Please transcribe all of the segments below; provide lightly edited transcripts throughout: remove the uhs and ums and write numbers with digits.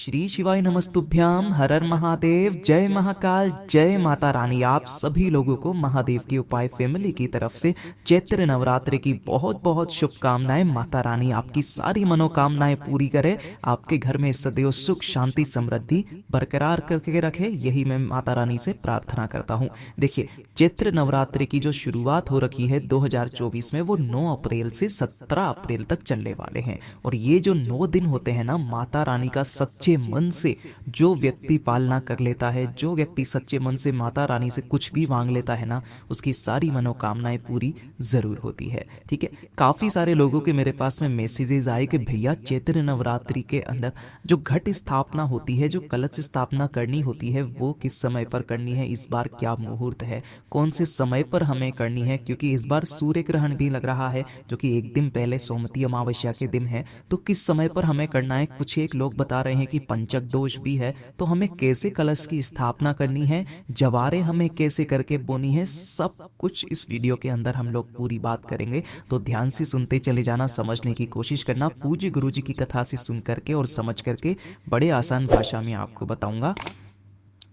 श्री शिवाय नमस्तुभ्याम, हर हर महादेव, जय महाकाल, जय माता रानी। आप सभी लोगों को महादेव की उपाय फैमिली की तरफ से चैत्र नवरात्रि की बहुत बहुत शुभकामनाएं। माता रानी आपकी सारी मनोकामनाएं पूरी करे, आपके घर में सदैव सुख शांति समृद्धि बरकरार करके रखे, यही मैं माता रानी से प्रार्थना करता हूँ। देखिए, चैत्र नवरात्रि की जो शुरुआत हो रखी है 2024 में, वो 9 अप्रैल से 17 अप्रैल तक चलने वाले हैं। और ये जो 9 दिन होते हैं ना, माता रानी का सच्चे मन से जो व्यक्ति पालना कर लेता है, जो व्यक्ति सच्चे मन से माता रानी से कुछ भी मांग लेता है ना, उसकी सारी मनोकामनाएं पूरी जरूर होती है। ठीक है, काफी सारे लोगों के मेरे पास में मैसेजेस आए कि भैया चैत्र नवरात्रि के अंदर जो घट स्थापना होती है, जो कलश स्थापना करनी होती है, वो किस समय पर करनी है, इस बार क्या मुहूर्त है, कौन से समय पर हमें करनी है, क्योंकि इस बार सूर्य ग्रहण भी लग रहा है जो कि एक दिन पहले सोमवती अमावस्या के दिन है। तो किस समय पर हमें करना है, कुछ एक लोग बता रहे हैं कि पंचक दोष भी है, तो हमें कैसे कलश की स्थापना करनी है, जवारे हमें कैसे करके बोनी है, सब कुछ इस वीडियो के अंदर हम लोग पूरी बात करेंगे। तो ध्यान से सुनते चले जाना, समझने की कोशिश करना। पूज्य गुरु जी की कथा से सुन करके और समझ करके बड़े आसान भाषा में आपको बताऊंगा,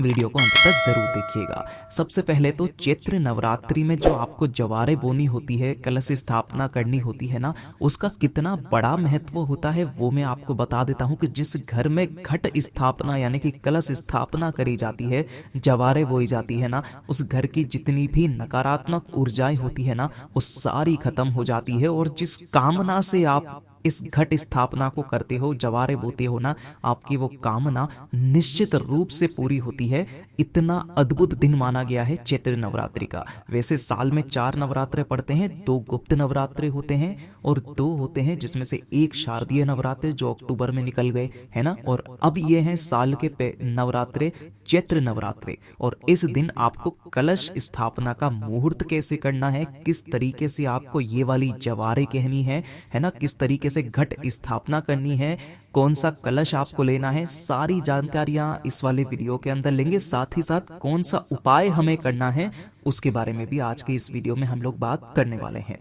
वीडियो को अंत तक जरूर देखिएगा। सबसे पहले तो चैत्र नवरात्रि में जो आपको जवारे बोनी होती है, कलश स्थापना करनी होती है ना, उसका कितना बड़ा महत्व होता है वो मैं आपको बता देता हूँ। कि जिस घर में घट स्थापना यानी कि कलश स्थापना करी जाती है, जवारे बोई जाती है ना, उस घर की जितनी भी नकारात्मक ऊर्जाएं होती है ना, वो सारी खत्म हो जाती है। और जिस कामना से आप इस घट स्थापना को करते हो, जवारे बोते हो ना, आपकी वो कामना निश्चित रूप से पूरी होती है। इतना अद्भुत दिन माना गया है चैत्र नवरात्रि का। वैसे साल में 4 नवरात्रे पड़ते हैं, 2 गुप्त नवरात्रे होते हैं और 2 होते हैं जिसमें से एक शारदीय नवरात्रे जो अक्टूबर में निकल गए है ना, और अब ये हैं साल के नवरात्रे, चैत्र नवरात्रे। और इस दिन आपको कलश स्थापना का मुहूर्त कैसे करना है, किस तरीके से आपको ये वाली जवारे कहनी है ना, किस तरीके से घट स्थापना करनी है, कौन सा कलश आपको लेना है, सारी जानकारियां इस वाले वीडियो के अंदर लेंगे। साथ ही साथ कौन सा उपाय हमें करना है, उसके बारे में भी आज के इस वीडियो में हम लोग बात करने वाले हैं।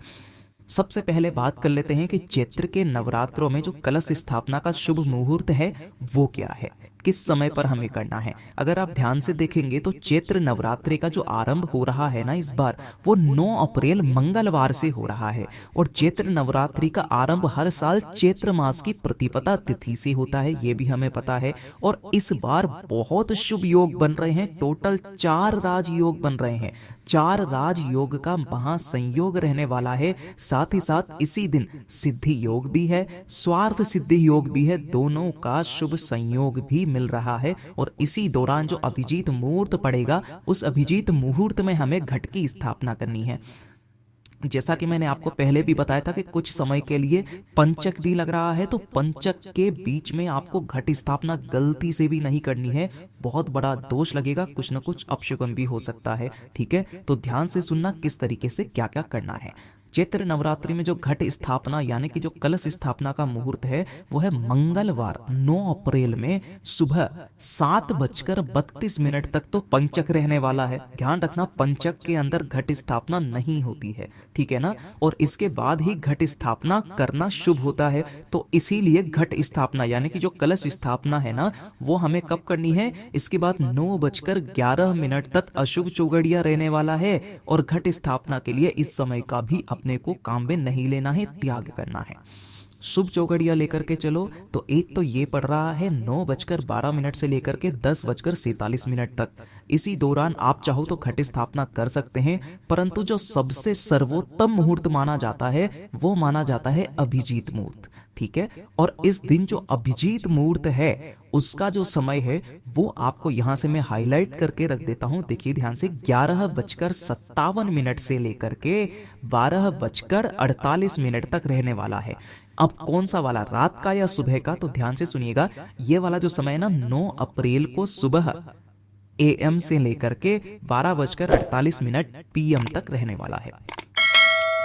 सबसे पहले बात कर लेते हैं कि चैत्र के नवरात्रों में जो कलश स्थापना का शुभ मुहूर्त है वो क्या है, किस समय पर हमें करना है। अगर आप ध्यान से देखेंगे तो चैत्र नवरात्रि का जो आरंभ हो रहा है ना इस बार, वो 9 अप्रैल मंगलवार से हो रहा है। और चैत्र नवरात्रि का आरंभ हर साल चैत्र मास की प्रतिपदा तिथि से होता है, ये भी हमें पता है। और इस बार बहुत शुभ योग बन रहे हैं, टोटल 4 राजयोग बन रहे हैं। 4 राजयोग का महासंयोग रहने वाला है। साथ ही साथ इसी दिन सिद्धि योग भी है, स्वार्थ सिद्धि योग भी है, दोनों का शुभ संयोग भी मिल रहा है। और इसी दौरान जो अभिजीत मुहूर्त पड़ेगा, उस अभिजीत मुहूर्त में हमें घट की स्थापना करनी है। जैसा कि मैंने आपको पहले भी बताया था कि कुछ समय के लिए पंचक भी लग रहा है, तो पंचक के बीच में आपको घट स्थापना गलती से भी नहीं करनी है, बहुत बड़ा दोष लगेगा, कुछ न कुछ अपशकुन भी हो सकता है। ठीक है, तो ध्यान से सुनना किस तरीके से क्या क्या करना है। चैत्र नवरात्रि में जो घट स्थापना यानी कि जो कलश स्थापना का मुहूर्त है, वो है मंगलवार 9 अप्रैल में सुबह 7:32 तक तो पंचक रहने वाला है। ध्यान रखना, पंचक के अंदर घट स्थापना नहीं होती है, ठीक है ना। और इसके बाद ही घट स्थापना करना शुभ होता है। तो इसीलिए घट स्थापना यानी कि जो कलश स्थापना है ना, वो हमें कब करनी है, इसके बाद 9:11 तक अशुभ चौगड़िया रहने वाला है। और घट स्थापना के लिए इस समय का भी अपने को काम में नहीं लेना है, त्याग करना है। शुभ चौगड़िया लेकर के चलो, तो एक तो ये पड़ रहा है 9:12 से लेकर के 10:47 तक। इसी दौरान आप चाहो तो घट स्थापना कर सकते हैं, परंतु जो सबसे सर्वोत्तम मुहूर्त माना जाता है वो माना जाता है अभिजीत मुहूर्त। ठीक है, और इस दिन जो अभिजीत मुहूर्त है उसका जो समय है वो आपको यहां से मैं हाईलाइट करके रख देता हूं। देखिए ध्यान से, 11:57 से लेकर के 12:48 तक रहने वाला है। अब कौन सा वाला, रात का या सुबह का, तो ध्यान से सुनिएगा। ये वाला जो समय है ना, 9 अप्रैल को सुबह AM से लेकर के 12:48 PM तक रहने वाला है।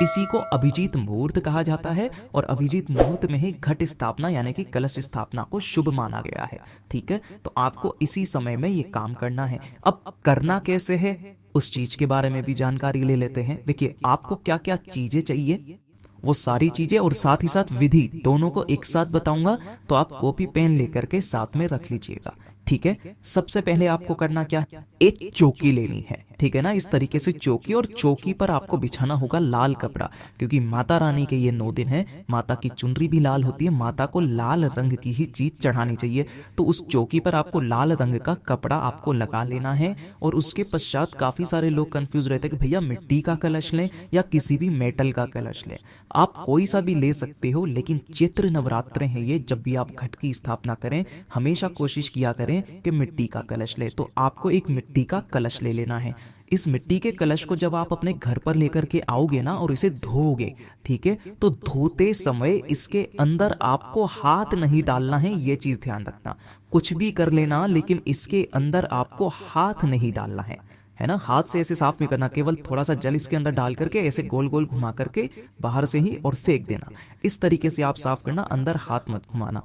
इसी को अभिजीत मुहूर्त कहा जाता है। और अभिजीत मुहूर्त में ही घट स्थापना यानी कि कलश स्थापना को शुभ माना गया है। ठीक है, तो आपको इसी समय में ये काम करना है। अब करना कैसे है, उस चीज के बारे में भी जानकारी ले लेते हैं। देखिए, आपको क्या क्या चीजें चाहिए वो सारी चीजें और साथ ही साथ विधि दोनों को एक साथ बताऊंगा, तो आप कॉपी पेन लेकर के साथ में रख लीजिएगा। ठीक है, सबसे पहले आपको करना क्या, एक चौकी लेनी है। ठीक है ना, इस तरीके से चौकी, और चौकी पर आपको बिछाना होगा लाल कपड़ा, क्योंकि माता रानी के ये 9 दिन है, माता की चुनरी भी लाल होती है, माता को लाल रंग की ही चीज चढ़ानी चाहिए। तो उस चौकी पर आपको लाल रंग का कपड़ा आपको लगा लेना है। और उसके पश्चात काफी सारे लोग कंफ्यूज रहते हैं कि भैया मिट्टी का कलश लें या किसी भी मेटल का कलश लें। आप कोई सा भी ले सकते हो, लेकिन चैत्र नवरात्र है ये, जब भी आप घट की स्थापना करें हमेशा कोशिश किया करें कि मिट्टी का कलश ले। तो आपको एक मिट्टी का कलश ले लेना है। इस मिट्टी के कलश को जब आप अपने घर पर लेकर के आओगे ना और इसे धोओगे, ठीक है, तो धोते समय इसके अंदर आपको हाथ नहीं डालना है, ये चीज ध्यान रखना। कुछ भी कर लेना, लेकिन इसके अंदर आपको हाथ नहीं डालना है ना। हाथ से ऐसे साफ नहीं करना, केवल थोड़ा सा जल इसके अंदर डाल करके ऐसे गोल गोल घुमा करके बाहर से ही और फेंक देना। इस तरीके से आप साफ करना, अंदर हाथ मत घुमाना।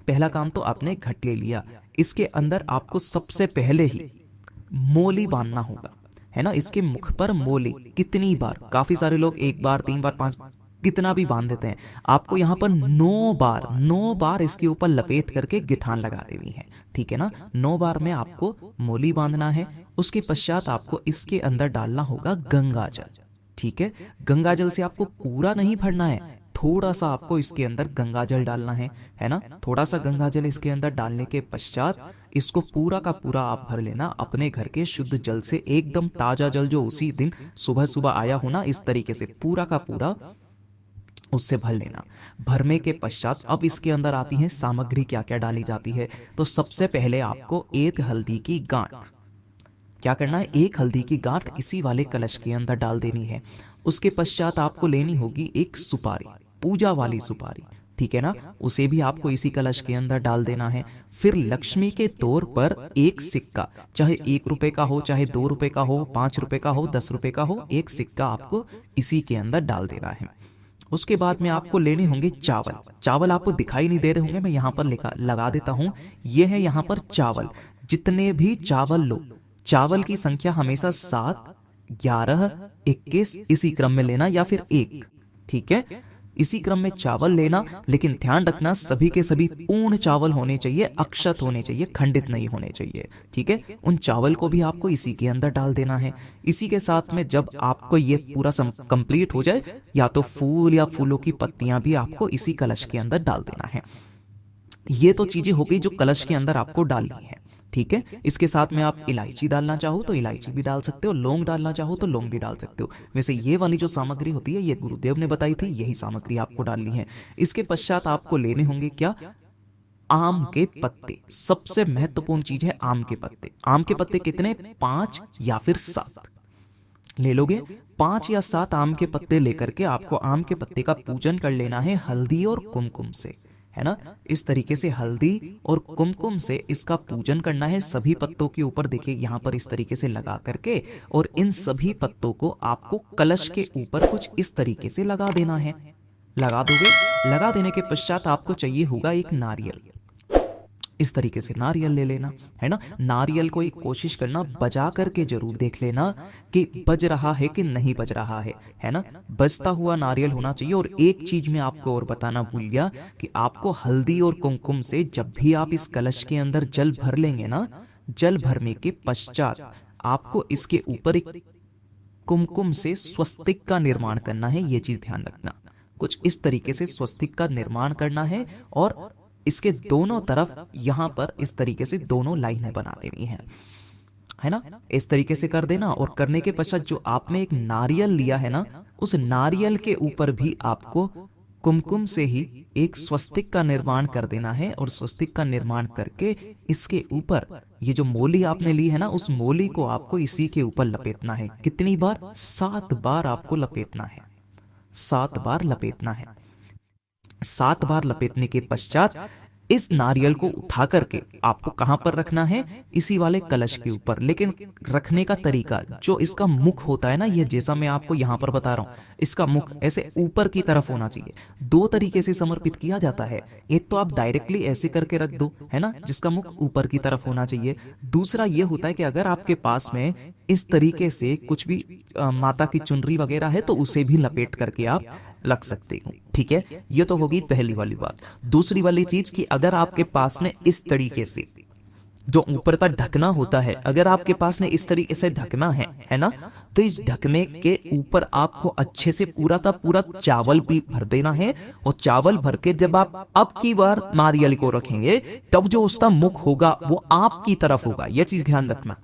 पहला काम तो आपने घट ले लिया। इसके अंदर आपको सबसे पहले ही मोली बांधना होगा, है ना। इसके मुख पर मोली कितनी बार, काफी सारे लोग 1 बार 3 बार 5 कितना भी बांध देते हैं। आपको यहाँ पर 9 बार इसके ऊपर लपेट करके गिठान लगा देनी है। ठीक है ना, 9 बार में आपको मोली बांधना है। उसके पश्चात आपको इसके अंदर डालना होगा गंगा जल। ठीक है, गंगा जल से आपको पूरा नहीं भरना है, थोड़ा सा आपको इसके अंदर गंगा जल डालना है ना। थोड़ा सा गंगा जल इसके अंदर डालने के पश्चात इसको पूरा का पूरा आप भर लेना अपने घर के शुद्ध जल से, एकदम ताजा जल जो उसी दिन सुबह सुबह आया हो ना, इस तरीके से पूरा का पूरा उससे भर लेना। भरने के पश्चात अब इसके अंदर आती है सामग्री, क्या क्या डाली जाती है। तो सबसे पहले आपको 1 हल्दी की गांठ, क्या करना है, 1 हल्दी की गांठ इसी वाले कलश के अंदर डाल देनी है। उसके पश्चात आपको लेनी होगी एक सुपारी, पूजा वाली सुपारी, ठीक है ना, उसे भी आपको इसी कलश के अंदर डाल देना है। फिर लक्ष्मी के तौर पर एक सिक्का, चाहे 1 रुपए का हो, चाहे 2 रुपए का हो, 5 रुपए का हो, 10 रुपए का हो, एक सिक्का आपको इसी के अंदर डाल देना है। उसके बाद में आपको लेने होंगे चावल। चावल आपको दिखाई नहीं दे रहे होंगे, मैं यहाँ पर लगा देता हूँ। ये है यहाँ पर चावल। जितने भी चावल लो, चावल की संख्या हमेशा 7, 11, 21 इसी क्रम में लेना, या फिर 1। ठीक है, इसी क्रम में चावल लेना, लेकिन ध्यान रखना सभी के सभी पूर्ण चावल होने चाहिए, अक्षत होने चाहिए, खंडित नहीं होने चाहिए। ठीक है, उन चावल को भी आपको इसी के अंदर डाल देना है। इसी के साथ में जब आपको ये पूरा कंप्लीट हो जाए, या तो फूल या फूलों की पत्तियां भी आपको इसी कलश के अंदर डाल देना है। ये तो चीजें हो गई जो कलश के अंदर आपको डालनी है। ठीक है, इसके साथ में आप इलायची डालना चाहो तो इलायची भी डाल सकते हो, लौंग डालना चाहो तो लौंग भी डाल सकते हो। वैसे ये वाली जो सामग्री होती है ये गुरुदेव ने बताई थी, यही सामग्री आपको डालनी है। इसके पश्चात आपको लेने होंगे क्या, आम के पत्ते। सबसे महत्वपूर्ण चीज है आम के पत्ते। आम के पत्ते कितने, 5 या फिर 7 ले लोगे। 5 या 7 आम के पत्ते लेकर के आपको आम के पत्ते का पूजन कर लेना है हल्दी और कुमकुम से, है ना। इस तरीके से हल्दी और कुमकुम से इसका पूजन करना है सभी पत्तों के ऊपर। देखिए यहाँ पर इस तरीके से लगा करके, और इन सभी पत्तों को आपको कलश के ऊपर कुछ इस तरीके से लगा देना है। लगा दोगे, लगा देने के पश्चात आपको चाहिए होगा एक नारियल। इस तरीके से नारियल ले लेना, है ना। नारियल को एक कोशिश करना बजा करके जरूर देख लेना कि बज रहा है कि नहीं बज रहा है ना। बजता हुआ नारियल होना चाहिए। और एक चीज मैं आपको और बताना भूल गया कि आपको हल्दी और कुमकुम से जब भी आप इस कलश के अंदर जल भर लेंगे ना, जल भरने के पश्चात आपको इसके ऊपर एक कुमकुम से स्वस्तिक का निर्माण करना है। ये चीज ध्यान रखना, कुछ इस तरीके से स्वस्तिक का निर्माण करना है, और इसके दोनों तरफ यहां पर इस तरीके से दोनों लाइनें बना देनी है ना। इस तरीके से कर देना। और करने के पश्चात जो आपने एक नारियल लिया है ना, उस नारियल के ऊपर भी आपको कुमकुम से ही एक स्वस्तिक का निर्माण कर देना है। और स्वस्तिक का निर्माण करके इसके ऊपर ये जो मोली आपने ली है ना, उस मोली को आपको इसी के ऊपर लपेटना है। कितनी बार, 7 बार आपको लपेटना है। 7 बार लपेटना है। 7 बार लपेटने के पश्चात इस नारियल को उठा करके आपको कहां पर रखना है, इसी वाले कलश के ऊपर। लेकिन रखने का तरीका, जो इसका मुख होता है ना, ये जैसा मैं आपको यहां पर बता रहा हूं, इसका मुख ऐसे ऊपर की तरफ होना चाहिए। 2 तरीके से समर्पित किया जाता है। एक तो आप डायरेक्टली ऐसे करके रख दो, है ना, जिसका मुख ऊपर की तरफ होना चाहिए। दूसरा ये होता है कि अगर आपके पास में इस तरीके से कुछ भी माता की चुनरी वगैरह है, तो उसे भी लपेट करके आप लग सकते हो। ठीक है, ये तो होगी पहली वाली बात। दूसरी वाली चीज कि अगर आपके पास में इस तरीके से जो ऊपर तक ढकना होता है, अगर आपके पास में इस तरीके से ढकना है ना, तो इस ढकने के ऊपर आपको अच्छे से पूरा का पूरा चावल भी भर देना है। और चावल भर के जब आप अब की बार नारियल को रखेंगे, तब जो उसका मुख होगा वो आपकी तरफ होगा। यह चीज ध्यान रखना,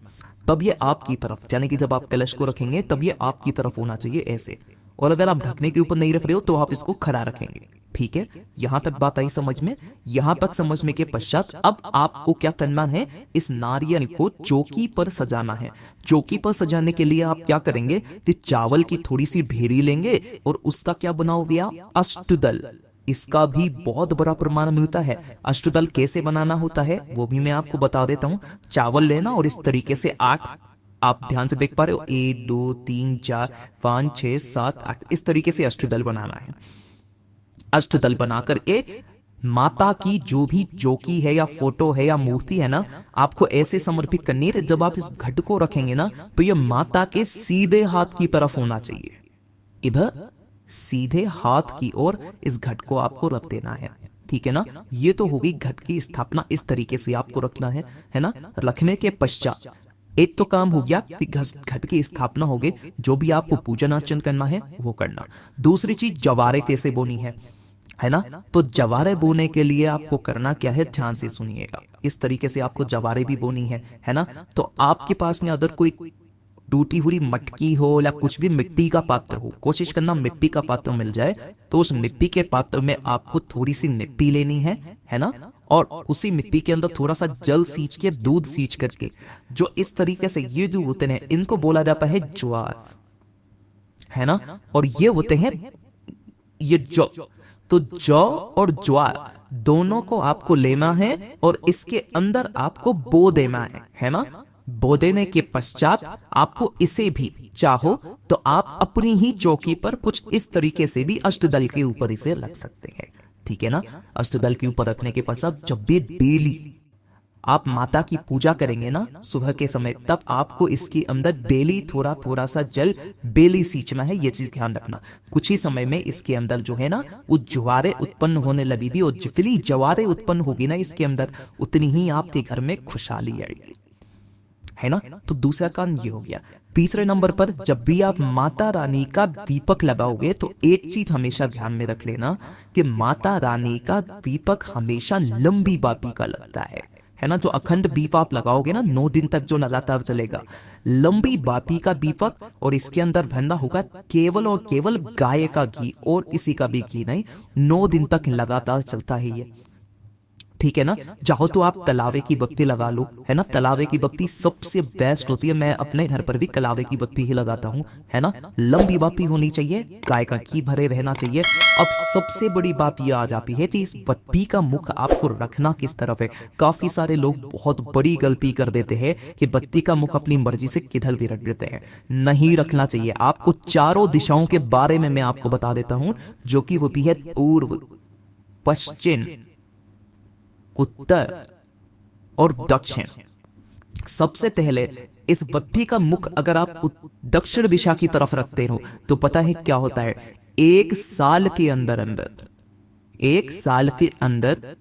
तब ये आपकी तरफ, यानी कि जब आप कलश को रखेंगे तब ये आपकी तरफ होना चाहिए ऐसे। और अगर आप ढकने के ऊपर नहीं रख रहे हो तो आप इसको खड़ा रखेंगे। ठीक है, यहां तक बात आई समझ में। यहां तक समझने के पश्चात अब आपको क्या करना है, इस नारियल को चौकी पर सजाना है। चौकी पर सजाने के लिए आप क्या करेंगे कि चावल की थोड़ी सी भेरी लेंगे और उसका क्या बनाओगे आप, अष्टदल। इसका भी बहुत बड़ा प्रमाण मिलता है। अष्टदल कैसे बनाना होता है वो भी मैं आपको बता देता हूं। चावल लेना और इस तरीके से 8, आप ध्यान से देख पा रहे हो, 1 2 3 4 5 6 7 8, इस तरीके से अष्टदल बनाना है। अष्टदल बनाकर के माता की जो भी चौकी है या फोटो है या मूर्ति है ना, आपको ऐसे समर्पित करनी है। जब आप इस घट को रखेंगे ना, तो ये माता के सीधे हाथ की तरफ होना चाहिए। इधर सीधे हाथ की ओर इस घट को आपको रख देना है। ठीक है ना, ये तो होगी घट की स्थापना। इस तरीके से आपको रखना है ना। रखने के पश्चात एक तो काम हो गया कि घट की स्थापना हो गई, जो भी आपको पूजन अर्चन करना है वो करना। दूसरी चीज जवारे कैसे बोनी है ना। तो जवारे बोने के लिए आपको करना क्या है, ध्यान से सुनिएगा। इस तरीके से आपको जवारे भी बोनी है ना। तो आपके पास में अगर कोई टूटी हुई मटकी हो या कुछ भी मिट्टी का पात्र हो, कोशिश करना मिट्टी का पात्र मिल जाए। तो उस मिट्टी के पात्र में आपको थोड़ी सी मिट्टी लेनी है ना। और उसी मिट्टी के अंदर थोड़ा सा जल सींच के, दूध सींच करके, जो इस तरीके से ये जो होते हैं इनको बोला जाता है ज्वार, है ना। और ये होते हैं ये जौ। तो जौ और ज्वार दोनों को आपको लेना है और इसके अंदर आपको बो देना है ना। बो देने के पश्चात आपको इसे भी चाहो तो आप अपनी ही चौकी पर कुछ इस तरीके से भी अष्टदल के ऊपर इसे रख सकते हैं। ठीक है ना। अष्टदल के ऊपर रखने के पश्चात जब भी बेली आप माता की पूजा करेंगे ना सुबह के समय, तब आपको इसके अंदर बेली थोड़ा थोड़ा सा जल बेली सींचना है। ये चीज ध्यान रखना। कुछ ही समय में इसके अंदर जो है ना वो ज्वारे उत्पन्न होने लगेगी, और जितनी ज्वारे उत्पन्न होगी ना इसके अंदर, उतनी ही आपके घर में खुशहाली आएगी, है ना। तो दूसरा काम ये हो गया। तीसरे नंबर पर जब भी आप माता रानी का दीपक लगाओगे तो एक चीज हमेशा ध्यान में रख लेना कि माता रानी का दीपक हमेशा लंबी बाती का लगता है ना। जो अखंड दीप आप लगाओगे ना 9 दिन तक जो लगातार चलेगा, लंबी बाती का दीपक, और इसके अंदर भरना होगा केवल और केवल गाय का घी, और किसी का भी घी नहीं। 9 दिन तक लगातार चलता है ये। ठीक है ना। चाहो तो आप कलावे की बत्ती लगा लो, है ना। कलावे की बत्ती सबसे बेस्ट होती है। मैं अपने घर पर भी कलावे की बत्ती ही लगाता हूँ, है ना। लंबी बत्ती होनी चाहिए, गाय का घी भरे रहना चाहिए। अब सबसे बड़ी बात यह आ जाती है कि इस बत्ती का मुख आपको रखना किस तरफ है। काफी सारे लोग बहुत बड़ी गलती कर देते हैं कि बत्ती का मुख अपनी मर्जी से किधर भी रख देते हैं। नहीं रखना चाहिए। आपको चारों दिशाओं के बारे में मैं आपको बता देता हूं, जो कि वो भी है पूर्व, पश्चिम, उत्तर और दक्षिण। सबसे पहले इस बत्ती का मुख अगर आप दक्षिण दिशा की तरफ रखते हो तो पता है क्या होता है, 1 साल के अंदर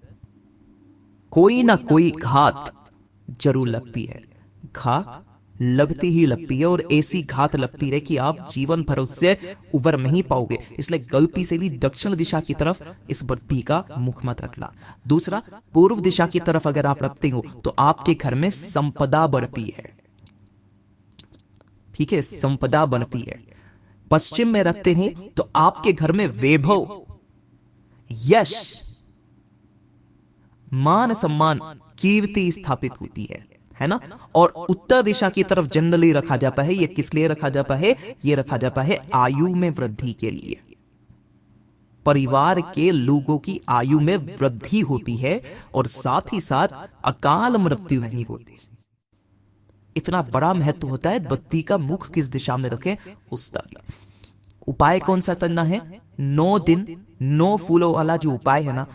कोई ना कोई घात जरूर लगती है। घात लगती ही लगती है, और ऐसी घात लगती है कि आप जीवन भर उससे उबर नहीं पाओगे। इसलिए गलती से भी दक्षिण दिशा की तरफ इस बत्ती का मुख मत रखना। दूसरा, पूर्व दिशा की तरफ अगर आप रखते हो तो आपके घर में संपदा बढ़ती है। ठीक है, संपदा बढ़ती है। पश्चिम में रखते हैं तो आपके घर में वैभव, यश, मान सम्मान, कीर्ति स्थापित होती है ना। और उत्तर दिशा की तरफ जनरली रखा जाता है। ये किस लिए रखा जाता है, ये रखा जाता है आयु में वृद्धि के लिए। परिवार के लोगों की आयु में वृद्धि होती है और साथ ही साथ अकाल मृत्यु नहीं होती। इतना बड़ा महत्व होता है बत्ती का मुख किस दिशा में रखें उस तरफ। उपाय कौन सा करना है, 9 दिन 9 फूलों वाला जो उपाय है ना,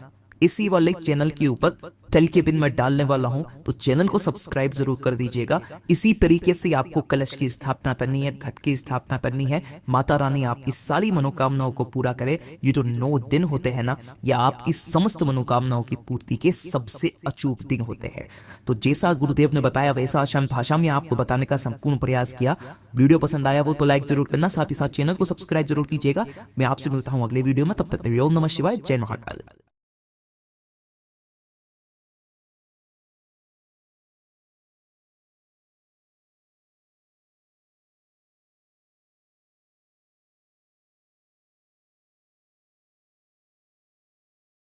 इसी वाले चैनल के ऊपर तेल के बिन मैं डालने वाला हूं, तो चैनल को सब्सक्राइब जरूर कर दीजिएगा। इसी तरीके से आपको कलश की स्थापना करनी है, घट की स्थापना करनी है। माता रानी आपकी सारी मनोकामनाओं को पूरा करे। ये जो 9 दिन होते हैं ना, या आपकी समस्त मनोकामनाओं की पूर्ति के सबसे अचूक दिन होते हैं। तो जैसा गुरुदेव ने बताया वैसा आसान भाषा में आपको बताने का संपूर्ण प्रयास किया। वीडियो पसंद आया वो तो लाइक जरूर करना, साथ ही साथ चैनल को सब्सक्राइब जरूर कीजिएगा। मैं आपसे मिलता हूं अगले वीडियो में, तब तक ओम नमः शिवाय, जय महाकाल।